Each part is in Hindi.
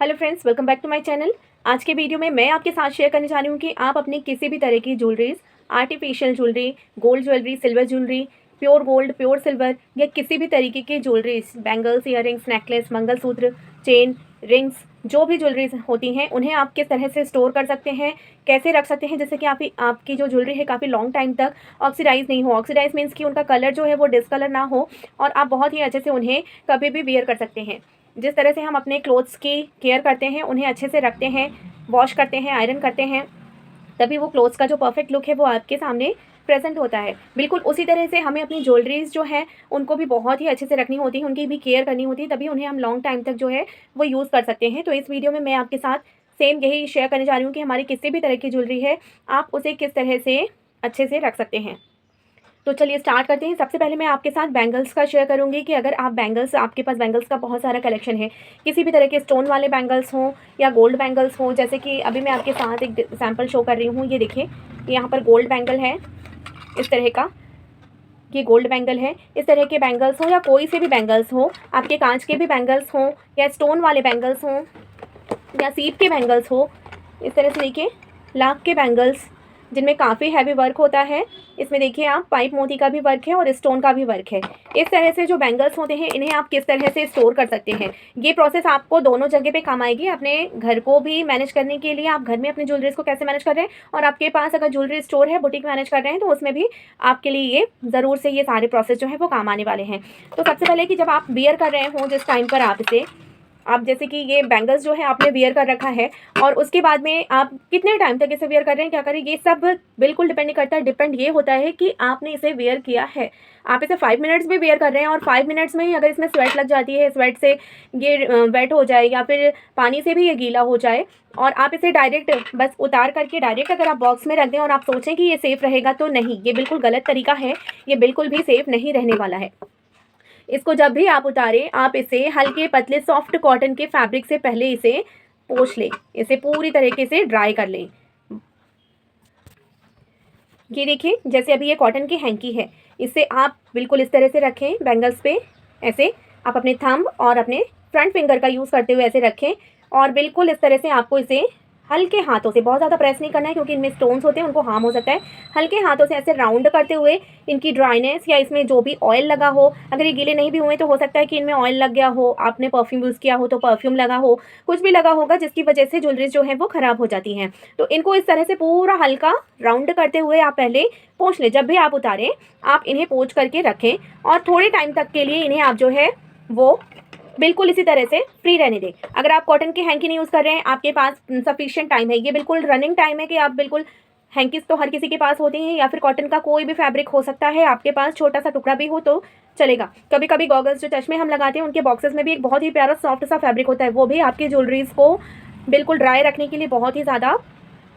Hello friends, welcome back to my channel. आज के वीडियो में मैं आपके साथ शेयर करने जा रही हूँ कि आप अपनी किसी भी तरह की jewelleries, artificial jewellery, gold jewellery, silver jewellery, pure gold, pure silver या किसी भी तरीके की jewelleries, bangles, earrings, necklace, mangalsutra, chain, rings, जो भी ज्वेलरीज होती हैं उन्हें आप किस तरह से स्टोर कर सकते हैं, कैसे रख सकते हैं जिससे कि आपकी जो ज्वेलरी है काफ़ी लॉन्ग टाइम तक ऑक्सीडाइज नहीं हो। ऑक्सीडाइज मीन्स कि उनका कलर जो है वो डिसकलर ना हो और आप बहुत ही अच्छे से उन्हें कभी भी वियर कर सकते हैं। जिस तरह से हम अपने क्लोथ्स की केयर करते हैं, उन्हें अच्छे से रखते हैं, वॉश करते हैं, आयरन करते हैं, तभी वो क्लोथ्स का जो परफेक्ट लुक है वो आपके सामने प्रेजेंट होता है। बिल्कुल उसी तरह से हमें अपनी ज्वेलरीज जो है उनको भी बहुत ही अच्छे से रखनी होती है, उनकी भी केयर करनी होती है, तभी उन्हें हम लॉन्ग टाइम तक जो है वो यूज़ कर सकते हैं। तो इस वीडियो में मैं आपके साथ सेम यही शेयर करने जा रही हूँ कि हमारी किसी भी तरह की ज्वेलरी है आप उसे किस तरह से अच्छे से रख सकते हैं। तो चलिए स्टार्ट करते हैं। सबसे पहले मैं आपके साथ बैंगल्स का शेयर करूंगी कि अगर आप बैंगल्स, आपके पास बैंगल्स का बहुत सारा कलेक्शन है, किसी भी तरह के स्टोन वाले बैंगल्स हों या गोल्ड बैंगल्स हों, जैसे कि अभी मैं आपके साथ एक सैम्पल शो कर रही हूँ। ये देखिए, यहाँ पर गोल्ड बैंगल है इस तरह का, ये गोल्ड बैंगल है। इस तरह के बैंगल्स हो या कोई से भी बैंगल्स हो, आपके कांच के भी बैंगल्स हों या स्टोन वाले बैंगल्स हों या सीप के बैंगल्स हो, इस तरह से देखिए लाख के बैंगल्स जिनमें काफ़ी हैवी वर्क होता है। इसमें देखिए आप पाइप मोती का भी वर्क है और स्टोन का भी वर्क है। इस तरह से जो बैंगल्स होते हैं इन्हें आप किस तरह से स्टोर कर सकते हैं, ये प्रोसेस आपको दोनों जगह पे काम आएगी। अपने घर को भी मैनेज करने के लिए, आप घर में अपनी ज्वेलरीज को कैसे मैनेज कर रहे हैं, और आपके पास अगर ज्वेलरी स्टोर है, बुटीक मैनेज कर रहे हैं, तो उसमें भी आपके लिए ये ज़रूर से ये सारे प्रोसेस जो है वो काम आने वाले हैं। तो सबसे पहले कि जब आप वियर कर रहे हों, जिस टाइम पर आप जैसे कि ये बैंगल्स जो है आपने वियर कर रखा है और उसके बाद में आप कितने टाइम तक इसे वियर कर रहे हैं, क्या करें, ये सब बिल्कुल डिपेंड नहीं करता है। डिपेंड ये होता है कि आपने इसे वियर किया है। आप इसे 5 मिनट्स भी वियर कर रहे हैं और 5 मिनट्स में ही अगर इसमें स्वेट लग जाती है, स्वेट से ये वेट हो जाए या फिर पानी से भी ये गीला हो जाए और आप इसे डायरेक्ट बस उतार करके डायरेक्ट अगर आप बॉक्स में रख दें और आप सोचें कि ये सेफ़ रहेगा, तो नहीं, ये बिल्कुल गलत तरीका है। ये बिल्कुल भी सेफ़ नहीं रहने वाला है। इसको जब भी आप उतारें, आप इसे हल्के पतले सॉफ्ट कॉटन के फैब्रिक से पहले इसे पोंछ लें, इसे पूरी तरीके से ड्राई कर लें। ये देखिए, जैसे अभी ये कॉटन की हैंकी है, इसे आप बिल्कुल इस तरह से रखें बैंगल्स पे। ऐसे आप अपने थंब और अपने फ्रंट फिंगर का यूज़ करते हुए ऐसे रखें और बिल्कुल इस तरह से आपको इसे हल्के हाथों से, बहुत ज़्यादा प्रेस नहीं करना है क्योंकि इनमें स्टोन्स होते हैं, उनको हार्म हो सकता है। हल्के हाथों से ऐसे राउंड करते हुए इनकी ड्राइनेस या इसमें जो भी ऑयल लगा हो, अगर ये गीले नहीं भी हुए तो हो सकता है कि इनमें ऑयल लग गया हो, आपने परफ्यूम यूज़ किया हो तो परफ्यूम लगा हो, कुछ भी लगा होगा जिसकी वजह से ज्वेलरीज जो है वो ख़राब हो जाती हैं। तो इनको इस तरह से पूरा हल्का राउंड करते हुए आप पहले पोंछ लें। जब भी आप उतारें, आप इन्हें पोंछ करके रखें और थोड़े टाइम तक के लिए इन्हें आप जो है वो बिल्कुल इसी तरह से फ्री रहने दें। अगर आप कॉटन की हैंकी नहीं यूज़ कर रहे हैं, आपके पास सफिशिएंट टाइम है, ये बिल्कुल रनिंग टाइम है कि आप बिल्कुल, हैंकीज तो हर किसी के पास होती हैं या फिर कॉटन का कोई भी फैब्रिक हो सकता है, आपके पास छोटा सा टुकड़ा भी हो तो चलेगा। कभी कभी गॉगल्स, जो चश्मे हम लगाते हैं, उनके बॉक्सेस में भी एक बहुत ही प्यारा सॉफ्ट सा फैब्रिक होता है, वो भी आपकी ज्वेलरीज को बिल्कुल ड्राई रखने के लिए बहुत ही ज़्यादा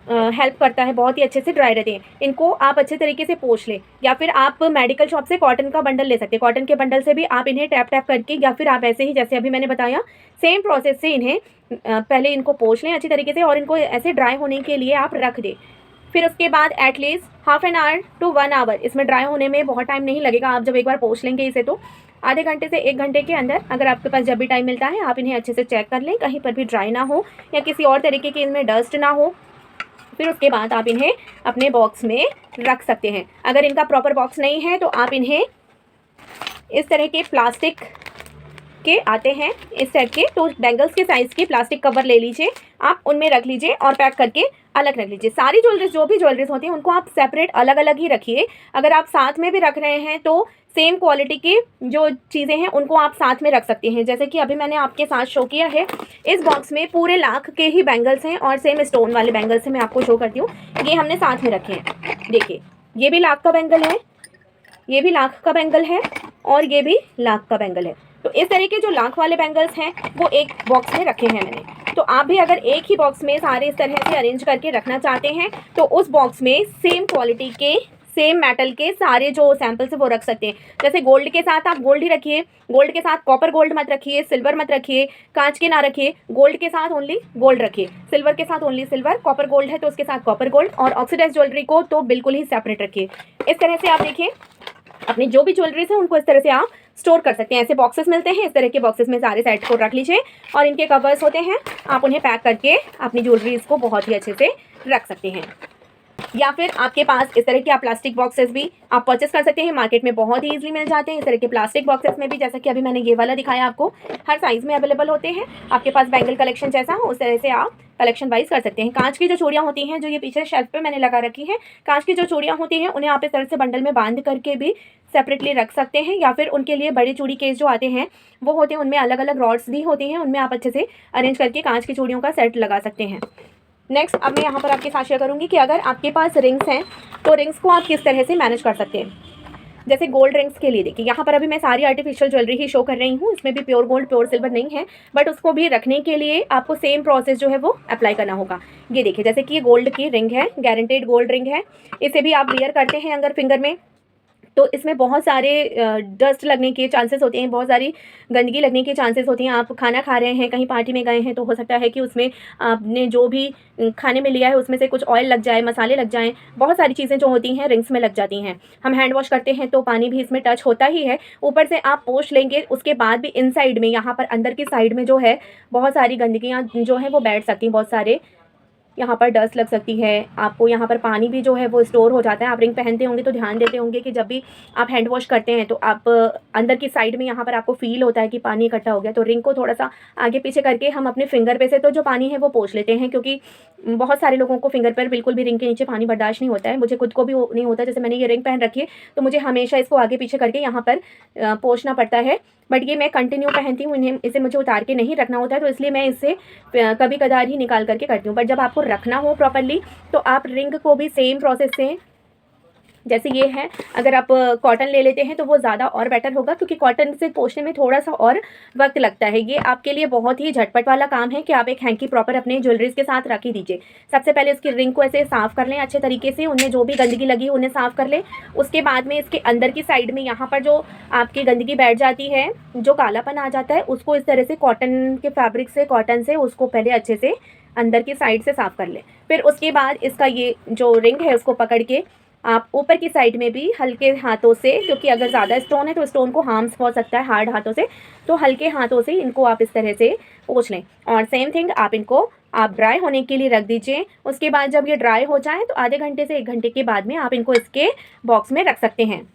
हेल्प करता है, बहुत ही अच्छे से ड्राई रहते हैं। इनको आप अच्छे तरीके से पोंछ लें या फिर आप मेडिकल शॉप से कॉटन का बंडल ले सकते हैं। कॉटन के बंडल से भी आप इन्हें टैप टैप करके, या फिर आप ऐसे ही जैसे अभी मैंने बताया सेम प्रोसेस से इन्हें पहले इनको पोंछ लें अच्छी तरीके से और इनको ऐसे ड्राई होने के लिए आप रख दें। फिर उसके बाद at least half an hour to 1 hour, इसमें ड्राई होने में बहुत टाइम नहीं लगेगा। आप जब एक बार पोंछ लेंगे इसे तो आधे घंटे से 1 घंटे के अंदर, अगर आपके पास जब भी टाइम मिलता है, आप इन्हें अच्छे से चेक कर लें, कहीं पर भी ड्राई ना हो या किसी और तरीके की इनमें डस्ट ना हो। फिर उसके बाद आप इन्हें अपने बॉक्स में रख सकते हैं। अगर इनका प्रॉपर बॉक्स नहीं है तो आप इन्हें इस तरह के प्लास्टिक के आते हैं इस टाइप के, तो बैंगल्स के साइज़ के प्लास्टिक कवर ले लीजिए, आप उनमें रख लीजिए और पैक करके अलग रख लीजिए। सारी ज्वेलरीज, जो भी ज्वेलरीज होती हैं, उनको आप सेपरेट अलग अलग ही रखिए। अगर आप साथ में भी रख रहे हैं तो सेम क्वालिटी की जो चीज़ें हैं उनको आप साथ में रख सकते हैं। जैसे कि अभी मैंने आपके साथ शो किया है, इस बॉक्स में पूरे लाख के ही बैंगल्स हैं और सेम स्टोन वाले बैंगल्स हैं। मैं आपको शो करती हूँ, ये हमने साथ में रखे हैं। देखिए, ये भी लाख का बैंगल है, ये भी लाख का बैंगल है और ये भी लाख का बैंगल है। तो इस तरह के जो लाख वाले बैंगल्स हैं वो एक बॉक्स में रखे हैं मैंने। तो आप भी अगर एक ही बॉक्स में सारे इस तरह से अरेंज करके रखना चाहते हैं तो उस बॉक्स में सेम क्वालिटी के, सेम मेटल के सारे जो सैंपल्स है वो रख सकते हैं। जैसे गोल्ड के साथ आप गोल्ड ही रखिए, गोल्ड के साथ कॉपर गोल्ड मत रखिए, सिल्वर मत रखिए, कांच के ना रखिए, गोल्ड के साथ ओनली गोल्ड रखिए, सिल्वर के साथ ओनली सिल्वर, कॉपर गोल्ड है तो उसके साथ कॉपर गोल्ड, और ऑक्सीडाइज ज्वेलरी को तो बिल्कुल ही सेपरेट रखिए। इस तरह से आप देखिए अपनी जो भी ज्वेलरीज है उनको इस तरह से आप स्टोर कर सकते हैं। ऐसे बॉक्सेस मिलते हैं, इस तरह के बॉक्सेस में सारे सेट को रख लीजिए और इनके कवर्स होते हैं, आप उन्हें पैक करके अपनी ज्वेलरीज को बहुत ही अच्छे से रख सकते हैं। या फिर आपके पास इस तरह के आप प्लास्टिक बॉक्सेस भी आप परचेस कर सकते हैं, मार्केट में बहुत ही ईजिली मिल जाते हैं। इस तरह के प्लास्टिक बॉक्सेस में भी, जैसा कि अभी मैंने ये वाला दिखाया आपको, हर साइज़ में अवेलेबल होते हैं। आपके पास बैंगल कलेक्शन जैसा हो उस तरह से आप कलेक्शन वाइज कर सकते हैं। कांच की जो चूड़ियाँ होती हैं, जो ये पीछे शेल्फ पे मैंने लगा रखी है, कांच की जो चूड़ियाँ होती हैं उन्हें आप इस तरह से बंडल में बांध करके भी सेपरेटली रख सकते हैं। या फिर उनके लिए बड़े चूड़ी केस जो आते हैं वो होते हैं, उनमें अलग अलग रॉड्स भी होती हैं, उनमें आप अच्छे से अरेंज करके कांच की चूड़ियों का सेट लगा सकते हैं। नेक्स्ट अब मैं यहाँ पर आपके साथ शेयर करूँगी कि अगर आपके पास रिंग्स हैं तो रिंग्स को आप किस तरह से मैनेज कर सकते हैं। जैसे गोल्ड रिंग्स के लिए देखिए, यहाँ पर अभी मैं सारी आर्टिफिशियल ज्वेलरी ही शो कर रही हूँ, इसमें भी प्योर गोल्ड प्योर सिल्वर नहीं है, बट उसको भी रखने के लिए आपको सेम प्रोसेस जो है वो अप्लाई करना होगा। ये देखिए, जैसे कि ये गोल्ड की रिंग है, गारंटेड गोल्ड रिंग है, इसे भी आप वियर करते हैं अगर फिंगर में, तो इसमें बहुत सारे डस्ट लगने के चांसेस होते हैं, बहुत सारी गंदगी लगने के चांसेस होते हैं। आप खाना खा रहे हैं, कहीं पार्टी में गए हैं, तो हो सकता है कि उसमें आपने जो भी खाने में लिया है उसमें से कुछ ऑयल लग जाए, मसाले लग जाएं, बहुत सारी चीज़ें जो होती हैं रिंग्स में लग जाती हैं। हम हैंड वॉश करते हैं तो पानी भी इसमें टच होता ही है, ऊपर से आप पोंछ लेंगे, उसके बाद भी इन साइड में, यहाँ पर अंदर की साइड में जो है बहुत सारी गंदगियाँ जो हैं वो बैठ सकती हैं, बहुत सारे यहाँ पर डस्ट लग सकती है। आपको यहाँ पर पानी भी जो है वो स्टोर हो जाता है। आप रिंग पहनते होंगे तो ध्यान देते होंगे कि जब भी आप हैंड वॉश करते हैं तो आप अंदर की साइड में यहाँ पर आपको फील होता है कि पानी इकट्ठा हो गया, तो रिंग को थोड़ा सा आगे पीछे करके हम अपने फिंगर पे से तो जो पानी है वो पोंछ लेते हैं, क्योंकि बहुत सारे लोगों को फिंगर पर बिल्कुल भी रिंग के नीचे पानी बर्दाश्त नहीं होता है। मुझे खुद को भी नहीं होता, जैसे मैंने ये रिंग पहन रखी है तो मुझे हमेशा इसको आगे पीछे करके यहाँ पर पोंछना पड़ता है, बट ये मैं कंटिन्यू पहनती हूँ, इसे मुझे उतार के नहीं रखना होता है, तो इसलिए मैं इसे कभी कदार ही निकाल करके करती हूँ। बट जब आपको रखना हो प्रॉपरली तो आप रिंग को भी सेम प्रोसेस से, जैसे ये है, अगर आप कॉटन ले लेते हैं तो वो ज़्यादा और बेटर होगा, क्योंकि कॉटन से पोंछने में थोड़ा सा और वक्त लगता है। ये आपके लिए बहुत ही झटपट वाला काम है कि आप एक हैंकी प्रॉपर अपने ज्वेलरीज के साथ रख ही दीजिए। सबसे पहले उसकी रिंग को ऐसे साफ़ कर लें अच्छे तरीके से, उनमें जो भी गंदगी लगी उन्हें साफ़ कर लें। उसके बाद में इसके अंदर की साइड में यहाँ पर जो आपकी गंदगी बैठ जाती है, जो कालापन आ जाता है, उसको इस तरह से कॉटन के फैब्रिक से, कॉटन से उसको पहले अच्छे से अंदर की साइड से साफ़ कर लें। फिर उसके बाद इसका ये जो रिंग है उसको पकड़ के आप ऊपर की साइड में भी हल्के हाथों से, क्योंकि अगर ज़्यादा स्टोन है तो स्टोन को हार्म्स हो सकता है हार्ड हाथों से, तो हल्के हाथों से इनको आप इस तरह से पोंछ लें। और सेम थिंग आप इनको आप ड्राई होने के लिए रख दीजिए। उसके बाद जब ये ड्राई हो जाए तो आधे घंटे से 1 घंटे के बाद में आप इनको इसके बॉक्स में रख सकते हैं।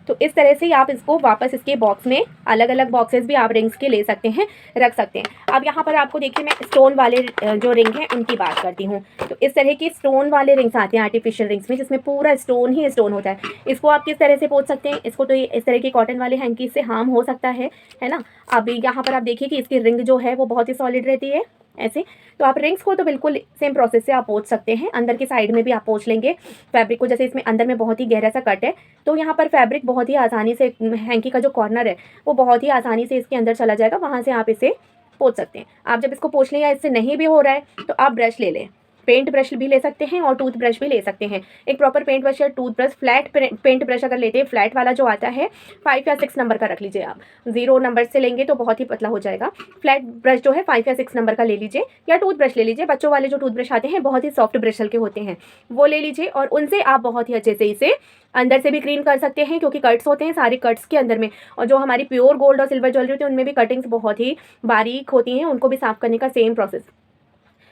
तो इस तरह से आप इसको वापस इसके बॉक्स में, अलग अलग बॉक्सेस भी आप रिंग्स के ले सकते हैं, रख सकते हैं। अब यहाँ पर आपको देखिए मैं स्टोन वाले जो रिंग हैं उनकी बात करती हूँ। तो इस तरह की स्टोन वाले रिंग्स आते हैं आर्टिफिशियल रिंग्स में, जिसमें पूरा स्टोन ही स्टोन होता है। इसको आप किस तरह से पोंछ सकते हैं, इसको तो इस तरह के कॉटन वाले हैंकी से हार्म हो सकता है ना। अब यहाँ पर आप देखिए कि इसकी रिंग जो है वो बहुत ही सॉलिड रहती है ऐसे, तो आप रिंग्स को तो बिल्कुल सेम प्रोसेस से आप पोंछ सकते हैं। अंदर की साइड में भी आप पोंछ लेंगे फैब्रिक को, जैसे इसमें अंदर में बहुत ही गहरा सा कट है, तो यहाँ पर फैब्रिक बहुत ही आसानी से, हैंकी का जो कॉर्नर है वो बहुत ही आसानी से इसके अंदर चला जाएगा, वहाँ से आप इसे पोंछ सकते हैं। आप जब इसको पोंछ लें या इससे नहीं भी हो रहा है तो आप ब्रश ले लें, पेंट ब्रश भी ले सकते हैं और टूथ ब्रश भी ले सकते हैं। एक प्रॉपर पेंट ब्रश या tooth brush, flat paint brush अगर लेते हैं, फ्लैट वाला जो आता है 5 या 6 नंबर का रख लीजिए। आप 0 नंबर से लेंगे तो बहुत ही पतला हो जाएगा। फ्लैट ब्रश जो है 5 या 6 नंबर का ले लीजिए, या टूथ ब्रश ले लीजिए। बच्चों वाले जो टूथ ब्रश आते हैं बहुत ही सॉफ्ट ब्रिस्टल के होते हैं, वो ले लीजिए और उनसे आप बहुत ही अच्छे से इसे अंदर से भी क्लीन कर सकते हैं, क्योंकि कट्स होते हैं सारे कट्स के अंदर में, और जो हमारी प्योर गोल्ड और सिल्वर ज्वेलरी होती है उनमें भी कटिंग्स बहुत ही बारीक होती हैं, उनको भी साफ़ करने का सेम प्रोसेस।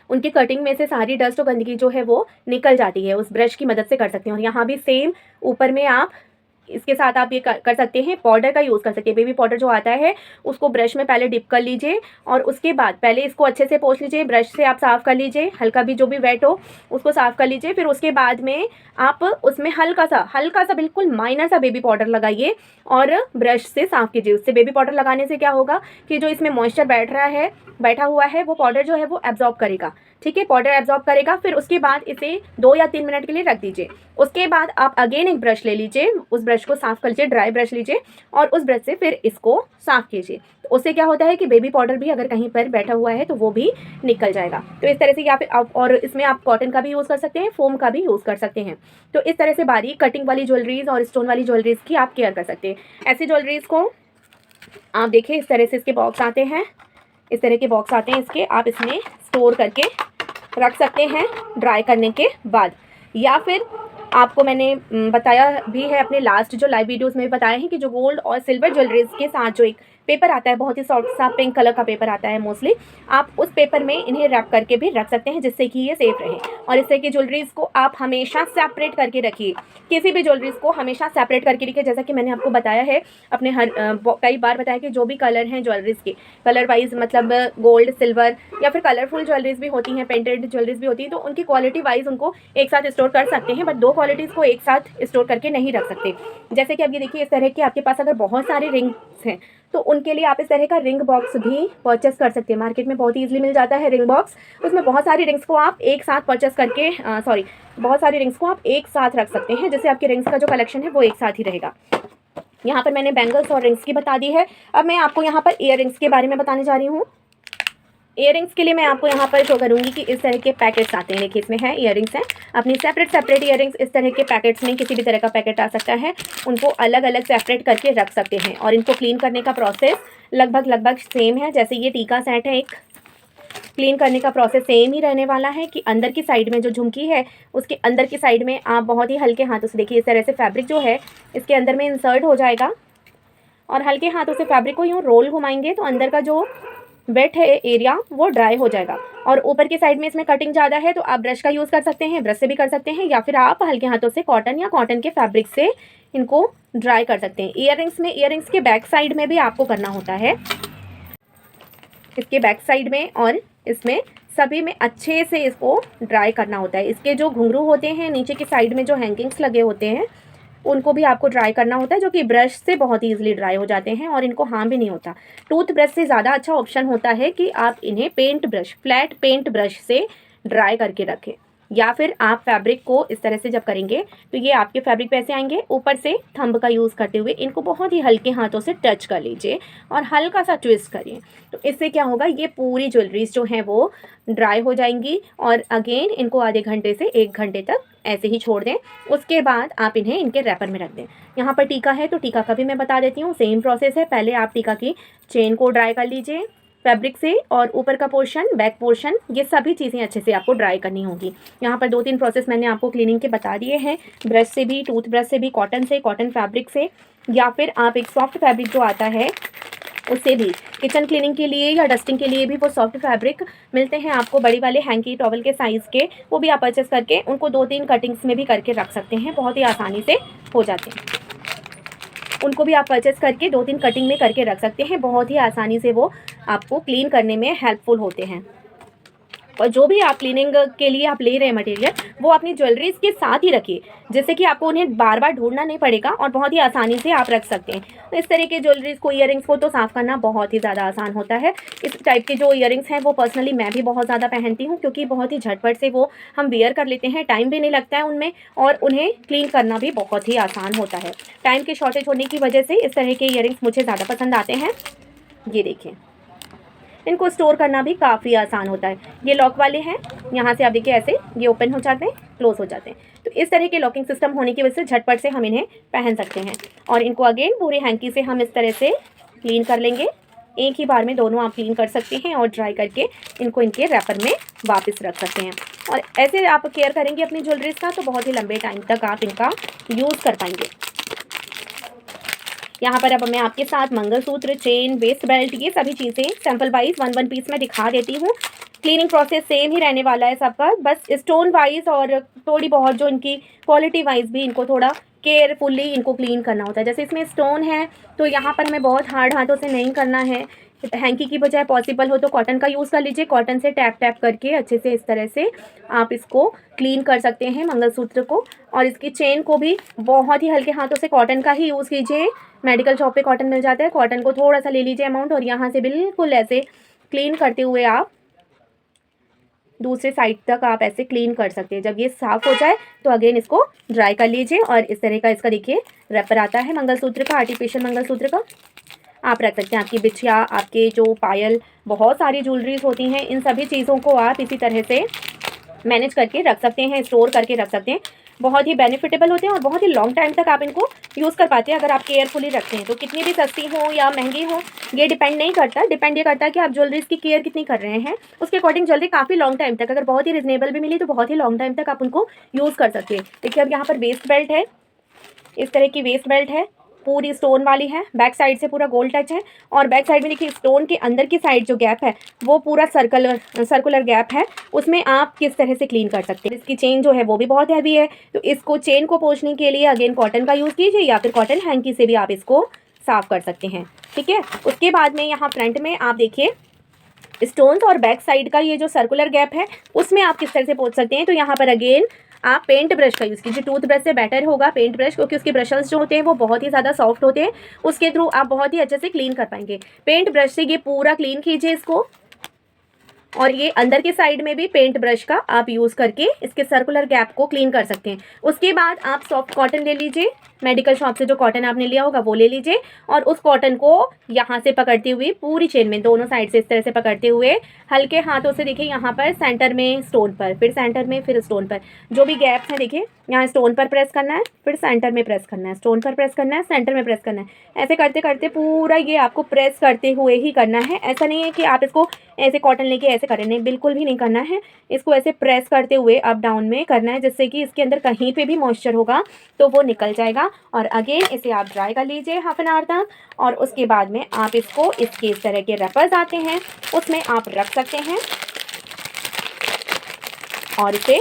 उनकी कटिंग में से सारी डस्ट और गंदगी जो है वो निकल जाती है, उस ब्रश की मदद से कर सकते हैं। और यहाँ भी सेम ऊपर में आप इसके साथ आप ये कर सकते हैं, पाउडर का यूज़ कर सकते हैं। बेबी पाउडर जो आता है उसको ब्रश में पहले डिप कर लीजिए और उसके बाद पहले इसको अच्छे से पोंछ लीजिए, ब्रश से आप साफ़ कर लीजिए, हल्का भी जो भी वेट हो उसको साफ़ कर लीजिए। फिर उसके बाद में आप उसमें हल्का सा बिल्कुल माइनर सा बेबी पाउडर लगाइए और ब्रश से साफ़ कीजिए। उससे बेबी पाउडर लगाने से क्या होगा कि जो इसमें मॉइस्चर बैठा हुआ है वो पाउडर जो है वो एब्जॉर्ब करेगा, ठीक है, पाउडर एब्जॉर्ब करेगा। फिर उसके बाद इसे 2 या 3 मिनट के लिए रख दीजिए। उसके बाद आप अगेन एक ब्रश ले लीजिए, उस ब्रश को साफ़ कर लीजिए, ड्राई ब्रश लीजिए और उस ब्रश से फिर इसको साफ़ कीजिए। तो उससे क्या होता है कि बेबी पाउडर भी अगर कहीं पर बैठा हुआ है तो वो भी निकल जाएगा। तो इस तरह से, या फिर आप, और इसमें आप कॉटन का भी यूज़ कर सकते हैं, फोम का भी यूज़ कर सकते हैं। तो इस तरह से बारीक कटिंग वाली ज्वेलरीज और स्टोन वाली ज्वेलरीज की आप केयर कर सकते हैं। ऐसी ज्वेलरीज को आप देखिए इस तरह से इसके बॉक्स आते हैं, इस तरह के बॉक्स आते हैं इसके, आप इसमें स्टोर करके रख सकते हैं ड्राई करने के बाद। या फिर आपको मैंने बताया भी है अपने लास्ट जो लाइव वीडियोस में बताया है कि जो गोल्ड और सिल्वर ज्वेलरीज के साथ जो एक पेपर आता है, बहुत ही सॉफ्ट सा पिंक कलर का पेपर आता है मोस्टली, आप उस पेपर में इन्हें रैप करके भी रख सकते हैं जिससे कि ये सेफ रहे। और इस तरह की ज्वेलरीज को आप हमेशा सेपरेट करके रखिए, किसी भी ज्वेलरीज को हमेशा सेपरेट करके रखिए। जैसा कि मैंने आपको बताया है अपने कई बार बताया कि जो भी कलर हैं ज्वेलरीज के, कलर वाइज मतलब गोल्ड सिल्वर या फिर कलरफुल ज्वेलरीज भी होती हैं, पेंटेड ज्वेलरीज भी होती है, तो उनकी क्वालिटी वाइज उनको एक साथ स्टोर कर सकते हैं, बट दो क्वालिटीज़ को एक साथ स्टोर करके नहीं रख सकते। जैसे कि अब ये देखिए, इस तरह के आपके पास अगर बहुत सारे रिंग्स हैं तो उनके लिए आप इस तरह का रिंग बॉक्स भी परचेस कर सकते हैं। मार्केट में बहुत ईजिली मिल जाता है रिंग बॉक्स, उसमें बहुत सारी रिंग्स को आप एक साथ परचेस करके बहुत सारी रिंग्स को आप एक साथ रख सकते हैं, जिससे आपके रिंग्स का जो कलेक्शन है वो एक साथ ही रहेगा। यहाँ पर मैंने बैंगल्स और रिंग्स की बता दी है। अब मैं आपको यहाँ पर ईयर रिंग्स के बारे में बताने जा रही हूँ। इयरिंग्स के लिए मैं आपको यहाँ पर शो करूँगी कि इस तरह के पैकेट्स आते हैं। देखिए इसमें है इयरिंग्स हैं, अपनी सेपरेट इयरिंग्स इस तरह के पैकेट्स में, किसी भी तरह का पैकेट आ सकता है, उनको अलग अलग सेपरेट करके रख सकते हैं। और इनको क्लीन करने का प्रोसेस लगभग सेम है। जैसे ये टीका सेट है, एक क्लीन करने का प्रोसेस सेम ही रहने वाला है कि अंदर की साइड में जो झुमकी है उसके अंदर की साइड में आप बहुत ही हल्के हाथों से, देखिए इस तरह से फैब्रिक जो है इसके अंदर में इंसर्ट हो जाएगा और हल्के हाथों से फैब्रिक को यूँ रोल घुमाएंगे तो अंदर का जो वेट है एरिया वो ड्राई हो जाएगा। और ऊपर की साइड में इसमें कटिंग ज़्यादा है तो आप ब्रश का यूज़ कर सकते हैं, ब्रश से भी कर सकते हैं, या फिर आप हल्के हाथों से कॉटन या कॉटन के फैब्रिक से इनको ड्राई कर सकते हैं। ईयरिंग्स के बैक साइड में भी आपको करना होता है, इसके बैक साइड में और इसमें सभी में अच्छे से इसको ड्राई करना होता है। इसके जो घुंघरू होते हैं नीचे की साइड में जो हैंगिंग्स लगे होते हैं उनको भी आपको ड्राई करना होता है, जो कि ब्रश से बहुत ही ईजिली ड्राई हो जाते हैं और इनको हार्म भी नहीं होता। टूथ ब्रश से ज़्यादा अच्छा ऑप्शन होता है कि आप इन्हें फ्लैट पेंट ब्रश से ड्राई करके रखें, या फिर आप फैब्रिक को इस तरह से जब करेंगे तो ये आपके फैब्रिक पे ऐसे आएंगे, ऊपर से थंब का यूज़ करते हुए इनको बहुत ही हल्के हाथों से टच कर लीजिए और हल्का सा ट्विस्ट करिए। तो इससे क्या होगा, ये पूरी ज्वेलरीज जो हैं वो ड्राई हो जाएंगी। और अगेन इनको आधे घंटे से 1 घंटे तक ऐसे ही छोड़ दें, उसके बाद आप इन्हें इनके रैपर में रख दें। यहाँ पर टीका है तो टीका का भी मैं बता देती हूँ, सेम प्रोसेस है। पहले आप टीका की चेन को ड्राई कर लीजिए फैब्रिक से, और ऊपर का पोर्शन, बैक पोर्शन, ये सभी चीज़ें अच्छे से आपको ड्राई करनी होगी। यहाँ पर 2-3 प्रोसेस मैंने आपको क्लीनिंग के बता दिए हैं, ब्रश से भी, टूथ ब्रश से भी, कॉटन फैब्रिक से, या फिर आप एक सॉफ्ट फैब्रिक जो आता है उससे भी। किचन क्लीनिंग के लिए या डस्टिंग के लिए भी वो सॉफ्ट फैब्रिक मिलते हैं आपको, बड़ी वाले हैंकी टॉवल के साइज़ के, वो भी आप परचेस करके उनको 2-3 कटिंग्स में भी करके रख सकते हैं, बहुत ही आसानी से हो जाते हैं। उनको भी आप परचेस करके 2-3 कटिंग में करके रख सकते हैं, बहुत ही आसानी से वो आपको क्लीन करने में हेल्पफुल होते हैं। और जो भी आप क्लीनिंग के लिए आप ले रहे हैं मटेरियल, वो अपनी ज्वेलरीज के साथ ही रखिए, जिससे कि आपको उन्हें बार बार ढूंढना नहीं पड़ेगा और बहुत ही आसानी से आप रख सकते हैं। तो इस तरह के ज्वेलरीज को, ईयरिंग्स को तो साफ़ करना बहुत ही ज़्यादा आसान होता है। इस टाइप के जो ईयरिंग्स हैं वो पर्सनली मैं भी बहुत ज़्यादा पहनती हूँ, क्योंकि बहुत ही झटपट से वो हम वेयर कर लेते हैं, टाइम भी नहीं लगता है उनमें, और उन्हें क्लीन करना भी बहुत ही आसान होता है। टाइम की शॉर्टेज होने की वजह से इस तरह के ईयरिंग्स मुझे ज़्यादा पसंद आते हैं। ये देखिए, इनको स्टोर करना भी काफ़ी आसान होता है। ये लॉक वाले हैं, यहाँ से आप देखिए ऐसे ये ओपन हो जाते हैं, क्लोज हो जाते हैं। तो इस तरह के लॉकिंग सिस्टम होने की वजह से झटपट से हम इन्हें पहन सकते हैं। और इनको अगेन पूरे हैंकी से हम इस तरह से क्लीन कर लेंगे। एक ही बार में दोनों आप क्लीन कर सकते हैं और ड्राई करके इनको इनके रैपर में वापस रख सकते हैं। और ऐसे आप केयर करेंगे अपनी ज्वेलरीज का तो बहुत ही लंबे टाइम तक आप इनका यूज़ कर पाएंगे। यहाँ पर अब मैं आपके साथ मंगलसूत्र, चेन, वेस्ट बेल्ट, ये सभी चीज़ें सैम्पल वाइज 1 पीस में दिखा देती हूँ। क्लीनिंग प्रोसेस सेम ही रहने वाला है सबका, बस स्टोन वाइज और थोड़ी बहुत जो इनकी क्वालिटी वाइज भी इनको थोड़ा केयरफुली इनको क्लीन करना होता है। जैसे इसमें स्टोन है तो यहाँ पर हमें बहुत हार्ड हाथों से नहीं करना है, हैंकी की बजाय पॉसिबल हो तो कॉटन का यूज़ कर लीजिए। कॉटन से टैप करके अच्छे से इस तरह से आप इसको क्लीन कर सकते हैं मंगलसूत्र को। और इसकी चेन को भी बहुत ही हल्के हाथों से कॉटन का ही यूज़ कीजिए। मेडिकल शॉप पे कॉटन मिल जाता है, कॉटन को थोड़ा सा ले लीजिए अमाउंट, और यहाँ से बिल्कुल ऐसे क्लीन करते हुए आप दूसरे साइड तक आप ऐसे क्लीन कर सकते हैं। जब ये साफ़ हो जाए तो अगेन इसको ड्राई कर लीजिए। और इस तरह का इसका देखिए रैपर आता है मंगलसूत्र का, आर्टिफिशियल मंगलसूत्र का, आप रख सकते हैं। आपकी बिछिया, आपके जो पायल, बहुत सारी ज्वेलरीज होती हैं, इन सभी चीज़ों को आप इसी तरह से मैनेज करके रख सकते हैं, स्टोर करके रख सकते हैं। बहुत ही बेनिफिटेबल होते हैं और बहुत ही लॉन्ग टाइम तक आप इनको यूज़ कर पाते हैं अगर आप केयरफुली रखते हैं। तो कितनी भी सस्ती हो या महंगी हो ये डिपेंड नहीं करता, डिपेंड ये करता है कि आप ज्वेलरीज की केयर कितनी कर रहे हैं, उसके अकॉर्डिंग ज्वेलरी काफ़ी लॉन्ग टाइम तक, अगर बहुत ही रिजनेबल भी मिली तो बहुत ही लॉन्ग टाइम तक आप उनको यूज़ कर सकते हैं। देखिए अब यहाँ पर वेस्ट बेल्ट है, इस तरह की वेस्ट बेल्ट है, पूरी स्टोन वाली है, बैक साइड से पूरा गोल्ड टच है और बैक साइड में देखिए स्टोन के अंदर की साइड जो गैप है वो पूरा सर्कुलर गैप है, उसमें आप किस तरह से क्लीन कर सकते हैं। इसकी चेन जो है वो भी बहुत हैवी है, तो इसको चेन को पोंछने के लिए अगेन कॉटन का यूज़ कीजिए या फिर कॉटन हैंकी से भी आप इसको साफ़ कर सकते हैं। ठीक है, उसके बाद में यहाँ फ्रंट में आप देखिए स्टोन्स और बैक साइड का ये जो सर्कुलर गैप है उसमें आप किस तरह से पोंछ सकते हैं। तो यहाँ पर अगेन आप पेंट ब्रश का यूज़ कीजिए, टूथ ब्रश से बेटर होगा पेंट ब्रश, क्योंकि उसके ब्रशल्स जो होते हैं वो बहुत ही ज़्यादा सॉफ्ट होते हैं, उसके थ्रू आप बहुत ही अच्छे से क्लीन कर पाएंगे। पेंट ब्रश से ये पूरा क्लीन कीजिए इसको, और ये अंदर के साइड में भी पेंट ब्रश का आप यूज़ करके इसके सर्कुलर गैप को क्लीन कर सकते हैं। उसके बाद आप सॉफ्ट कॉटन ले लीजिए, मेडिकल शॉप से जो कॉटन आपने लिया होगा वो ले लीजिए और उस कॉटन को यहाँ से पकड़ते हुए पूरी चेन में दोनों साइड से इस तरह से पकड़ते हुए हल्के हाथों से देखिए यहाँ पर सेंटर में स्टोन पर, फिर सेंटर में, फिर स्टोन पर, जो भी गैप्स हैं देखिए यहाँ स्टोन पर प्रेस करना है, फिर सेंटर में प्रेस करना है, स्टोन पर प्रेस करना है, सेंटर में प्रेस करना है। ऐसे करते करते पूरा ये आपको प्रेस करते हुए ही करना है। ऐसा नहीं है कि आप इसको ऐसे कॉटन लेके ऐसे करें, नहीं, बिल्कुल भी नहीं करना है। इसको ऐसे प्रेस करते हुए अप डाउन में करना है, जिससे कि इसके अंदर कहीं पे भी मॉइस्चर होगा तो वो निकल जाएगा। और अगेन इसे आप ड्राई कर लीजिए हाफ एन आवर तक, और उसके बाद में आप इसको इसके इस तरह के रैपर्स आते हैं उसमें आप रख सकते हैं और इसे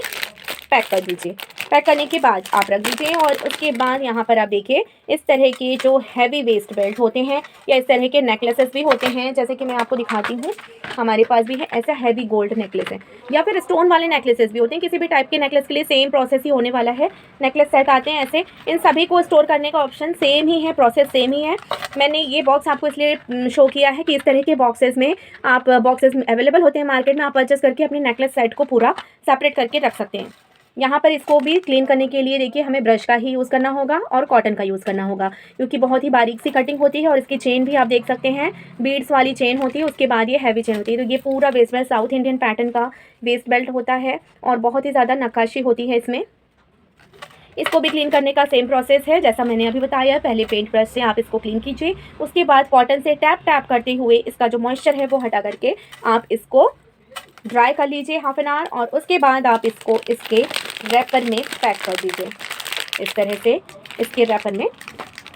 पैक कर दीजिए। पैक करने के बाद आप रख दीजिए और उसके बाद यहाँ पर आप देखिए इस तरह के जो हैवी वेस्ट बेल्ट होते हैं या इस तरह के नेकलेसेस भी होते हैं, जैसे कि मैं आपको दिखाती हूँ, हमारे पास भी है ऐसा हैवी गोल्ड नेकलेस है, या फिर स्टोन वाले नेकलेसेस भी होते हैं। किसी भी टाइप के नेकलेस के लिए सेम प्रोसेस ही होने वाला है। नेकलेस सेट आते हैं ऐसे, इन सभी को स्टोर करने का ऑप्शन सेम ही है, प्रोसेस सेम ही है। मैंने ये बॉक्स आपको इसलिए शो किया है कि इस तरह के बॉक्सेस में आप बॉक्सेस अवेलेबल होते हैं मार्केट में, आप परचेस करके अपने नेकलेस सेट को पूरा सेपरेट करके रख सकते हैं। यहाँ पर इसको भी क्लीन करने के लिए देखिए हमें ब्रश का ही यूज़ करना होगा और कॉटन का यूज़ करना होगा, क्योंकि बहुत ही बारीक सी कटिंग होती है और इसकी चेन भी आप देख सकते हैं बीड्स वाली चेन होती है, उसके बाद ये हैवी चेन होती है। तो ये पूरा waste belt south Indian pattern का वेस्ट बेल्ट होता है और बहुत ही ज़्यादा नक्काशी होती है इसमें। इसको भी क्लीन करने का सेम प्रोसेस है जैसा मैंने अभी बताया। पहले पेंट ब्रश से आप इसको क्लीन कीजिए, उसके बाद कॉटन से टैप टैप करते हुए इसका जो मॉइस्चर है वो हटा करके आप इसको ड्राई कर लीजिए हाफ एन आवर, और उसके बाद आप इसको इसके रैपर में पैक कर दीजिए। इस तरह से इसके रैपर में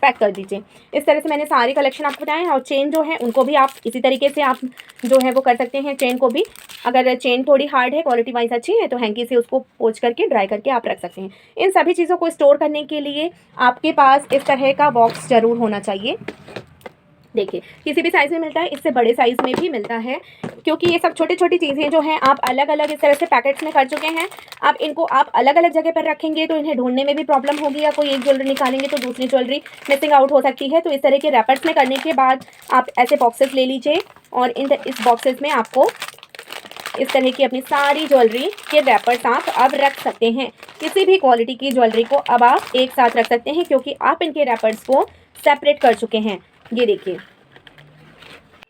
पैक कर दीजिए। इस तरह से मैंने सारी कलेक्शन आपको बताएं, और चेन जो है उनको भी आप इसी तरीके से आप जो है वो कर सकते हैं। चेन को भी अगर चेन थोड़ी हार्ड है, क्वालिटी वाइज अच्छी है, तो हैंकी से उसको पोंछ करके ड्राई करके आप रख सकते हैं। इन सभी चीज़ों को स्टोर करने के लिए आपके पास इस तरह का बॉक्स ज़रूर होना चाहिए। देखिए किसी भी साइज़ में मिलता है, इससे बड़े साइज़ में भी मिलता है, क्योंकि ये सब छोटी छोटी चीज़ें जो हैं आप अलग अलग इस तरह से पैकेट्स में कर चुके हैं। अब इनको आप अलग अलग जगह पर रखेंगे तो इन्हें ढूंढने में भी प्रॉब्लम होगी, या कोई एक ज्वेलरी निकालेंगे तो दूसरी ज्वेलरी मिसिंग आउट हो सकती है। तो इस तरह के रैपर्स में करने के बाद आप ऐसे बॉक्सेस ले लीजिए और इस बॉक्सेस में आपको इस तरह की अपनी सारी ज्वेलरी के रैपर्स आप अब रख सकते हैं। किसी भी क्वालिटी की ज्वेलरी को अब आप एक साथ रख सकते हैं, क्योंकि आप इनके रैपर्स को सेपरेट कर चुके हैं। ये देखिए,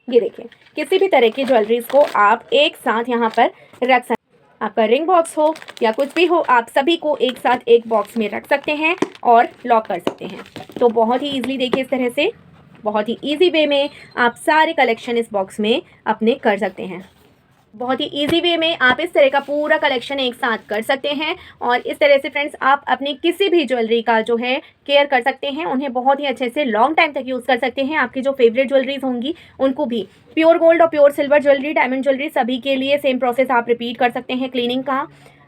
ये देखिए, किसी भी तरह की ज्वेलरीज को आप एक साथ यहाँ पर रख सकते हैं। आपका रिंग बॉक्स हो या कुछ भी हो, आप सभी को एक साथ एक बॉक्स में रख सकते हैं और लॉक कर सकते हैं। तो बहुत ही ईजिली देखिए इस तरह से बहुत ही ईजी वे में आप सारे कलेक्शन इस बॉक्स में अपने कर सकते हैं। बहुत ही इजी वे में आप इस तरह का पूरा कलेक्शन एक साथ कर सकते हैं, और इस तरह से फ्रेंड्स आप अपनी किसी भी ज्वेलरी का जो है केयर कर सकते हैं, उन्हें बहुत ही अच्छे से लॉन्ग टाइम तक यूज़ कर सकते हैं। आपकी जो फेवरेट ज्वेलरीज होंगी उनको भी, प्योर गोल्ड और pure silver jewellery, diamond jewellery, सभी के लिए सेम प्रोसेस आप रिपीट कर सकते हैं। क्लीनिंग का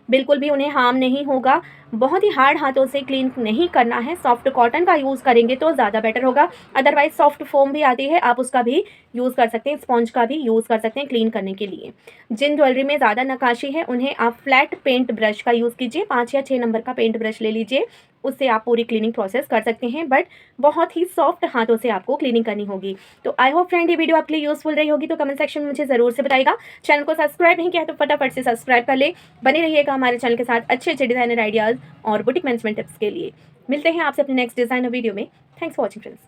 बिल्कुल भी उन्हें हार्म नहीं होगा, बहुत ही हार्ड हाथों से क्लीन नहीं करना है। सॉफ्ट कॉटन का यूज़ करेंगे तो ज़्यादा बेटर होगा, अदरवाइज सॉफ्ट फोम भी आती है, आप उसका भी यूज़ कर सकते हैं, स्पॉन्ज का भी यूज़ कर सकते हैं क्लीन करने के लिए। जिन ज्वेलरी में ज़्यादा नक्काशी है उन्हें आप फ्लैट पेंट ब्रश का यूज़ कीजिए, 5 या 6 नंबर का पेंट ब्रश ले लीजिए, उससे आप पूरी क्लीनिंग प्रोसेस कर सकते हैं, बट बहुत ही सॉफ्ट हाथों से आपको क्लीनिंग करनी होगी। तो आई होप फ्रेंड ये वीडियो आपके लिए यूजफुल रही होगी, तो कमेंट सेक्शन में मुझे ज़रूर से बताइएगा। चैनल को सब्सक्राइब नहीं किया तो फटाफट से सब्सक्राइब कर ले। बने रहिएगा हमारे चैनल के साथ अच्छे अच्छे डिज़ाइनर आइडियाज़ और बुटीक मैनेजमेंट टिप्स के लिए। मिलते हैं आपसे अपने नेक्स्ट डिज़ाइनर वीडियो में। Thanks for watching friends.